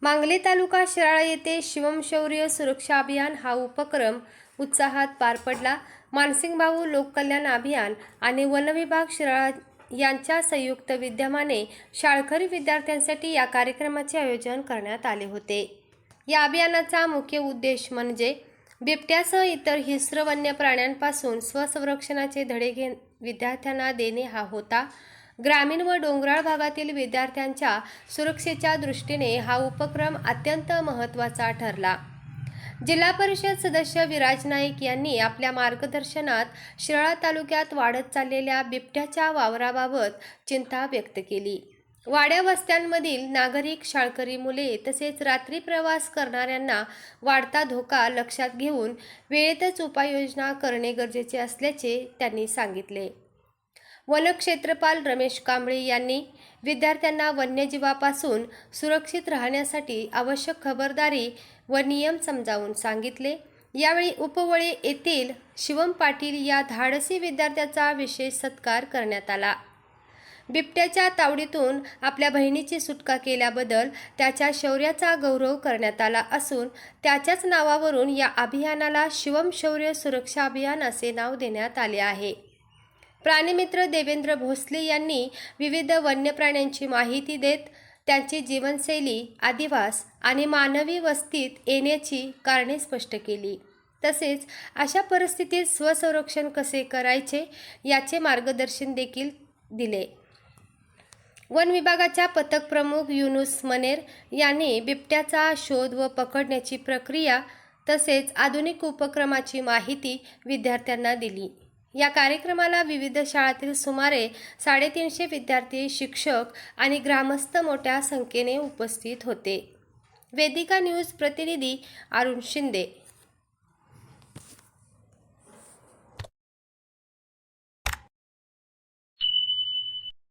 मांगले तालुका शिराळा येथे शिवमशौर्य सुरक्षा अभियान हा उपक्रम उत्साहात पार पडला। मानसिंग भाऊ लोककल्याण अभियान आणि वनविभाग शिराळा यांच्या संयुक्त विद्यमाने शाळकरी विद्यार्थ्यांसाठी या कार्यक्रमाचे आयोजन करण्यात आले होते। या अभियानाचा मुख्य उद्देश म्हणजे बिबट्यासह इतर हिंस्र वन्य प्राण्यांपासून स्वसंरक्षणाचे धडे विद्यार्थ्यांना देणे हा होता। ग्रामीण व डोंगराळ भागातील विद्यार्थ्यांच्या सुरक्षेच्या दृष्टीने हा उपक्रम अत्यंत महत्त्वाचा ठरला। जिल्हा परिषद सदस्य विराज नाईक यांनी आपल्या मार्गदर्शनात शिराळा तालुक्यात वाढत चाललेल्या बिबट्याच्या वावराबाबत चिंता व्यक्त केली। वाड्या वस्त्यांमधील नागरिक, शाळकरी मुले तसेच रात्री प्रवास करणाऱ्यांना वाढता धोका लक्षात घेऊन वेळेतच उपाययोजना करणे गरजेचे असल्याचे त्यांनी सांगितले। वनक्षेत्रपाल रमेश कांबळे यांनी विद्यार्थ्यांना वन्यजीवापासून सुरक्षित राहण्यासाठी आवश्यक खबरदारी व नियम समजावून सांगितले। यावेळी उपवळे येथील शिवम पाटील या धाडसी विद्यार्थ्याचा विशेष सत्कार करण्यात आला। बिबट्याच्या तावडीतून आपल्या बहिणीची सुटका केल्याबद्दल त्याच्या शौर्याचा गौरव करण्यात आला असून त्याच्याच नावावरून या अभियानाला शिवम शौर्य सुरक्षा अभियान असे नाव देण्यात आले आहे। प्राणीमित्र देवेंद्र भोसले यांनी विविध वन्य प्राण्यांची माहिती देत त्यांची जीवनशैली, अधिवास आणि मानवी वस्तीत येण्याची कारणे स्पष्ट केली। तसेच अशा परिस्थितीत स्वसंरक्षण कसे करायचे याचे मार्गदर्शन देखील दिले। वन विभागाच्या पथक प्रमुख युनुस मनेर यांनी बिबट्याचा शोध व पकडण्याची प्रक्रिया तसेच आधुनिक उपक्रमाची माहिती विद्यार्थ्यांना दिली। या कार्यक्रमाला विविध शाळांतील सुमारे 350 विद्यार्थी, शिक्षक आणि ग्रामस्थ मोठ्या संख्येने उपस्थित होते। वेदिका न्यूज प्रतिनिधी अरुण शिंदे।